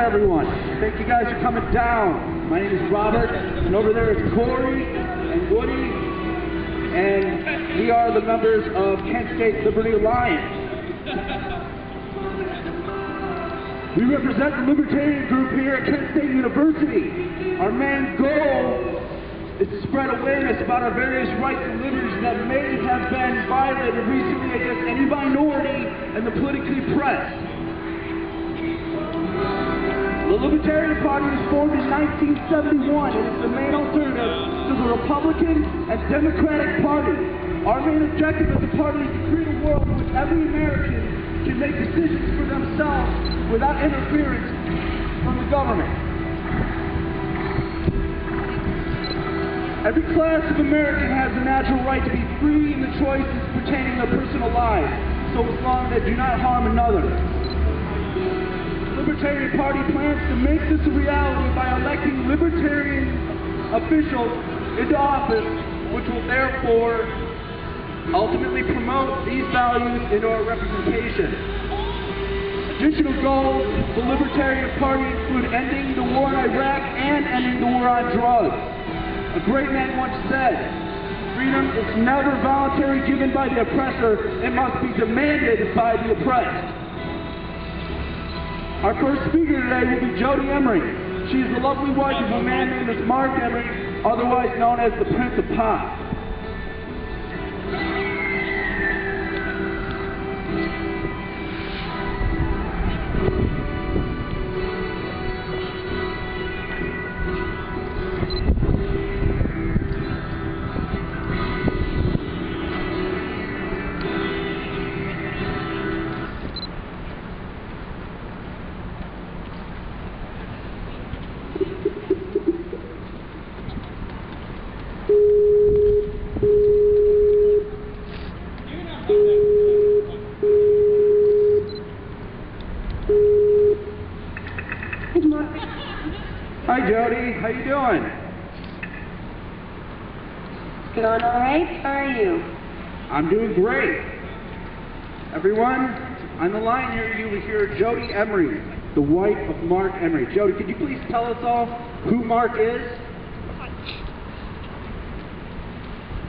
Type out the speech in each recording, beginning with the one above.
everyone. Thank you guys for coming down. My name is Robert, and over there is Corey and Woody, and we are the members of Kent State Liberty Alliance. We represent the libertarian group here at Kent State University. Our main goal is to spread awareness about our various rights and liberties that may have been violated recently against any minority and the politically oppressed. The Libertarian Party was formed in 1971 and is the main alternative to the Republican and Democratic Party. Our main objective as a party is to create a world in which every American can make decisions for themselves without interference from the government. Every class of American has the natural right to be free in the choices pertaining to their personal lives, so as long as they do not harm another. The Libertarian Party plans to make this a reality by electing libertarian officials into office, which will therefore ultimately promote these values into our representation. Additional goals of the Libertarian Party include ending the war in Iraq and ending the war on drugs. A great man once said, freedom is never voluntarily given by the oppressor, it must be demanded by the oppressed. Our first speaker today will be Jodie Emery. She is the lovely wife of a man named Mark Emery, otherwise known as the Prince of Pop. Hi Jodie, how you doing? Doing all right. How are you? I'm doing great. Everyone, on the line here you will hear Jodie Emery, the wife of Mark Emery. Jodie, could you please tell us all who Mark is?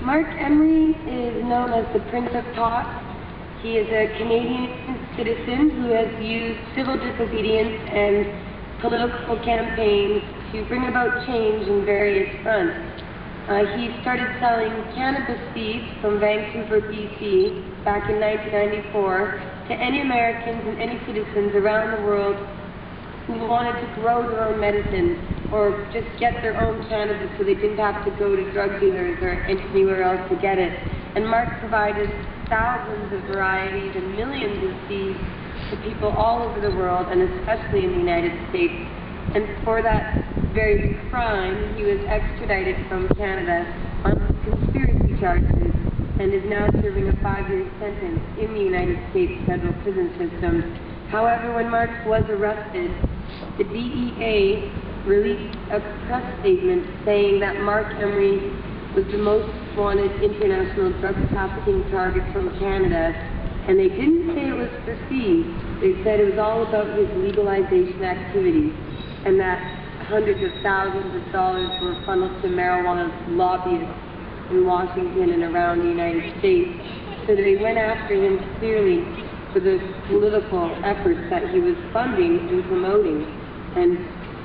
Mark Emery is known as the Prince of Pop. He is a Canadian citizen who has used civil disobedience and political campaigns to bring about change in various fronts. He started selling cannabis seeds from Vancouver, BC back in 1994 to any Americans and any citizens around the world who wanted to grow their own medicine or just get their own cannabis so they didn't have to go to drug dealers or anywhere else to get it. And Mark provided thousands of varieties and millions of seeds to people all over the world, and especially in the United States. And for that very crime, he was extradited from Canada on conspiracy charges and is now serving a 5-year sentence in the United States federal prison system. However, when Mark was arrested, the DEA released a press statement saying that Mark Emery was the most wanted international drug trafficking target from Canada. And they didn't say it was for seeds. They said it was all about his legalization activities, and that hundreds of thousands of dollars were funneled to marijuana lobbyists in Washington and around the United States. So they went after him clearly for the political efforts that he was funding and promoting. And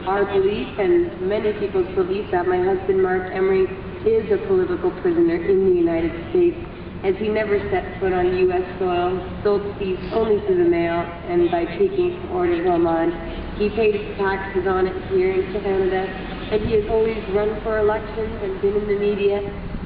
our belief, and many people's belief, that my husband Mark Emery is a political prisoner in the United States, as he never set foot on U.S. soil, sold seeds only through the mail and by taking orders online. He paid his taxes on it here in Canada, and he has always run for election and been in the media.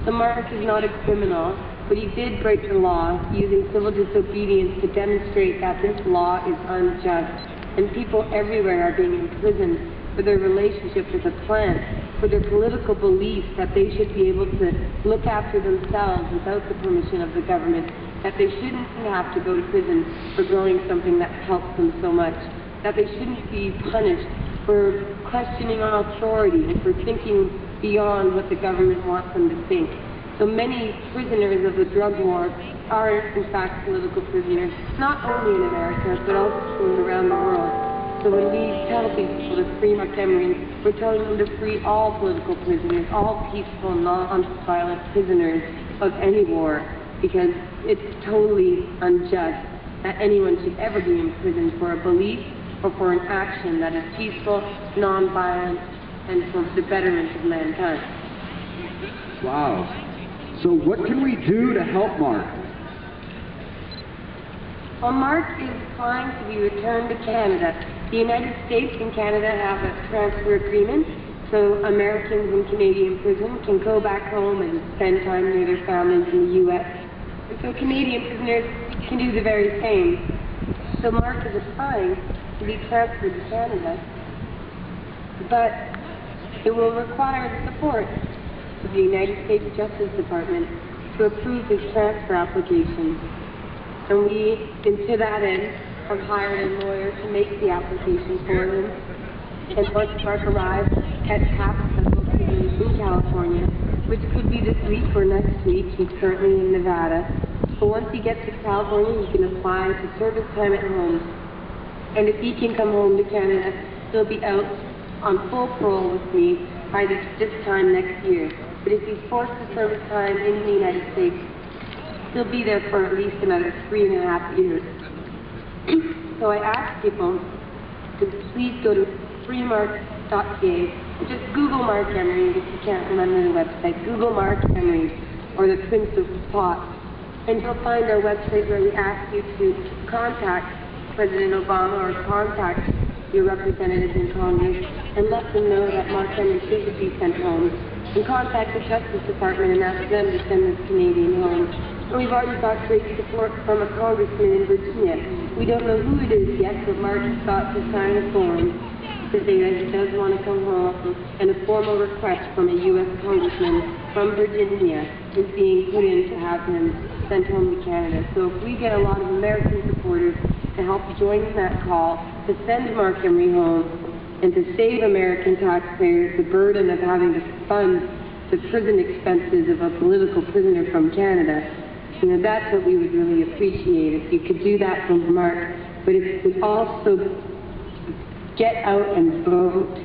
So Mark is not a criminal, but he did break the law using civil disobedience to demonstrate that this law is unjust. And people everywhere are being imprisoned for their relationship with a plant, for their political beliefs that they should be able to look after themselves without the permission of the government, that they shouldn't have to go to prison for growing something that helps them so much, that they shouldn't be punished for questioning authority and for thinking beyond what the government wants them to think. So many prisoners of the drug war are in fact political prisoners, not only in America, but also around the world. So when we tell people to free Mark Emery, we're telling them to free all political prisoners, all peaceful, non-violent prisoners of any war, because it's totally unjust that anyone should ever be imprisoned for a belief or for an action that is peaceful, non-violent, and for the betterment of mankind. Wow. So what can we do to help Mark? Well, Mark is applying to be returned to Canada. The United States and Canada have a transfer agreement, so Americans in Canadian prison can go back home and spend time near their families in the U.S. And so Canadian prisoners can do the very same. So Mark is applying to be transferred to Canada, but it will require the support of the United States Justice Department to approve his transfer application. And we, to that end, have hired a lawyer to make the application for him. And once Mark arrives at TAP in California, which could be this week or next week, he's currently in Nevada. But once he gets to California, he can apply to service time at home. And if he can come home to Canada, he'll be out on full parole with me by this time next year. But if he's forced to service time in the United States, he'll be there for at least another 3.5 years. So I ask people to please go to freemark.ca, or just Google Mark Emery if you can't remember the website. Google Mark Emery or the Prince of Pot, and you'll find our website where we ask you to contact President Obama or contact your representatives in Congress and let them know that Mark Emery should be sent home. And contact the Justice Department and ask them to send this Canadian home. And we've already got great support from a congressman in Virginia. We don't know who it is yet, but Mark has got to sign a form saying that he does want to come home, and a formal request from a U.S. congressman from Virginia is being put in to have him sent home to Canada. So if we get a lot of American supporters to help join that call to send Mark Emery home and to save American taxpayers the burden of having to fund the prison expenses of a political prisoner from Canada, that's what we would really appreciate, if you could do that for Mark. But if you could also get out and vote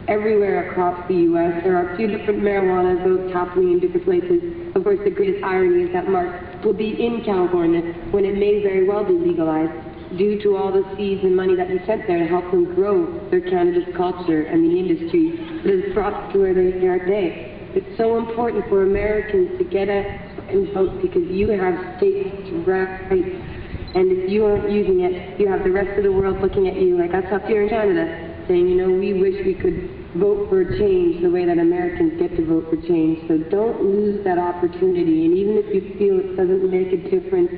everywhere across the U.S. There are a few different marijuana votes happening in different places. Of course, the greatest irony is that Mark will be in California when it may very well be legalized, due to all the seeds and money that he sent there to help them grow their cannabis culture and the industry that has brought to where they are today. It's so important for Americans to get out and vote, because you have states' rights, and if you aren't using it, you have the rest of the world looking at you like us up here in Canada, saying, we wish we could vote for a change the way that Americans get to vote for change. So don't lose that opportunity, and even if you feel it doesn't make a difference,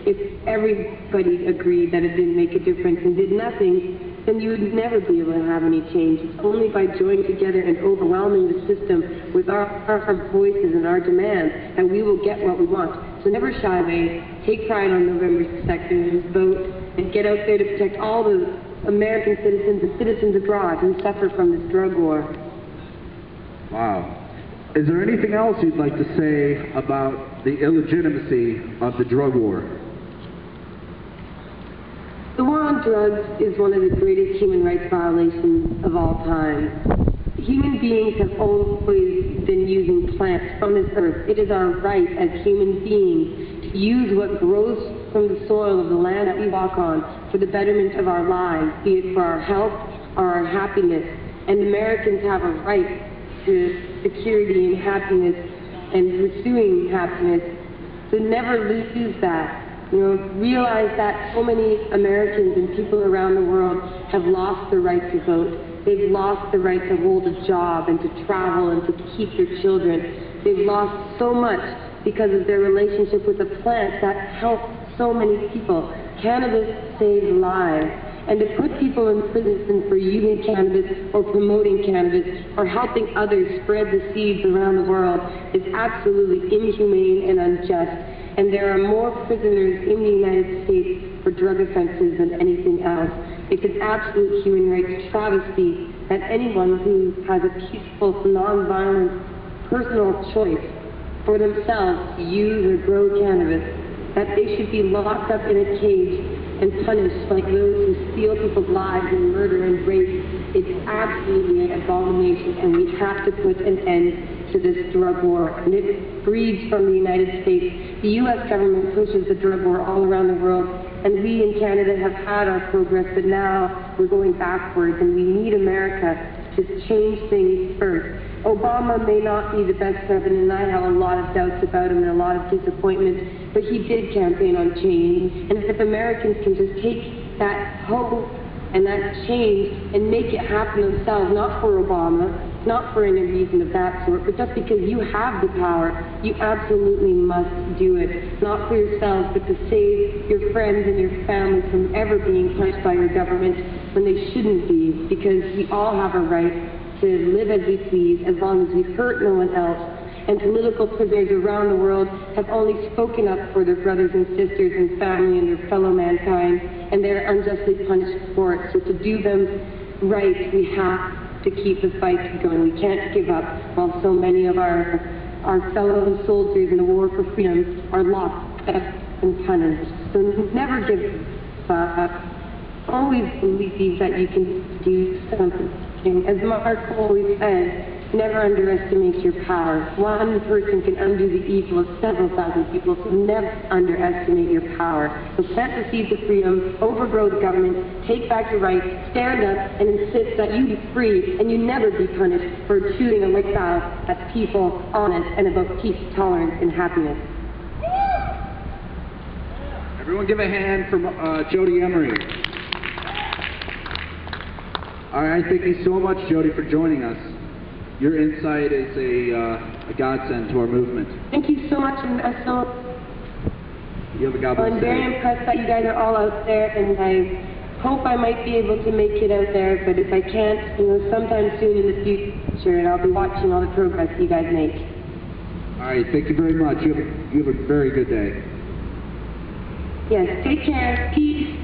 if everybody agreed that it didn't make a difference and did nothing, then you would never be able to have any change. It's only by joining together and overwhelming the system with our voices and our demands that we will get what we want. So never shy away. Take pride on November 2nd, vote, and get out there to protect all the American citizens and citizens abroad who suffer from this drug war. Wow. Is there anything else you'd like to say about the illegitimacy of the drug war? The war on drugs is one of the greatest human rights violations of all time. Human beings have always been using plants from this earth. It is our right as human beings to use what grows from the soil of the land that we walk on for the betterment of our lives, be it for our health or our happiness. And Americans have a right to security and happiness and pursuing happiness. So never lose that. Realize that so many Americans and people around the world have lost the right to vote. They've lost the right to hold a job and to travel and to keep their children. They've lost so much because of their relationship with a plant that helps so many people. Cannabis saves lives. And to put people in prison for using cannabis or promoting cannabis or helping others spread the seeds around the world is absolutely inhumane and unjust. And there are more prisoners in the United States for drug offenses than anything else. It's an absolute human rights travesty that anyone who has a peaceful, non-violent, personal choice for themselves to use or grow cannabis, that they should be locked up in a cage and punished like those who steal people's lives and murder and rape. It's absolutely an abomination, and we have to put an end to this drug war. And it breeds from the United States. The U.S. government pushes the drug war all around the world, and we in Canada have had our progress, but now we're going backwards, and we need America to change things first. Obama may not be the best president, and I have a lot of doubts about him and a lot of disappointment, but he did campaign on change. And if Americans can just take that hope and that change and make it happen themselves, not for Obama, not for any reason of that sort, but just because you have the power, you absolutely must do it. Not for yourselves, but to save your friends and your family from ever being punished by your government when they shouldn't be, because we all have a right to live as we please as long as we hurt no one else. And political prisoners around the world have only spoken up for their brothers and sisters and family and their fellow mankind, and they're unjustly punished for it. So to do them right, we have to keep the fight going. We can't give up while so many of our fellow soldiers in the war for freedom are locked up and punished. So never give up. Always believe that you can do something. As Mark always says, never underestimate your power. One person can undo the evil of several thousand people, so never underestimate your power. So plant the seeds of freedom, overgrow the government, take back your rights, stand up and insist that you be free and you never be punished for choosing a lifestyle that's peaceful, honest, and about peace, tolerance, and happiness. Everyone give a hand for Jodie Emery. All right, thank you so much, Jodie, for joining us. Your insight is a godsend to our movement. Thank you so much, and You have a God bless I'm very day. impressed that you guys are all out there, and I hope I might be able to make it out there, but if I can't, sometime soon in the future, and I'll be watching all the progress you guys make. All right, thank you very much. You have a very good day. Yes, take care. Peace.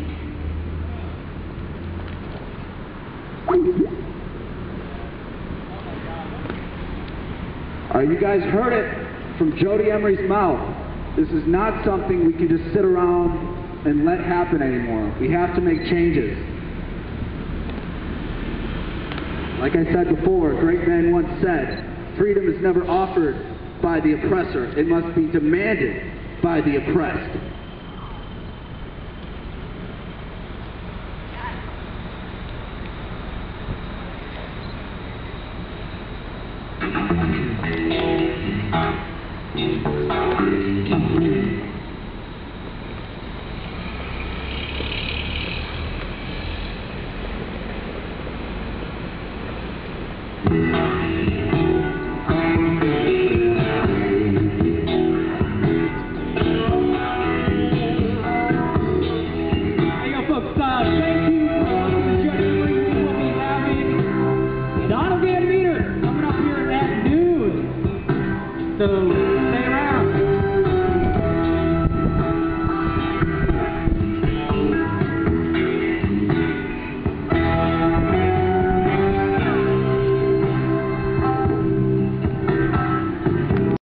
All right, you guys heard it from Jodie Emery's mouth. This is not something we can just sit around and let happen anymore. We have to make changes. Like I said before, a great man once said, freedom is never offered by the oppressor. It must be demanded by the oppressed.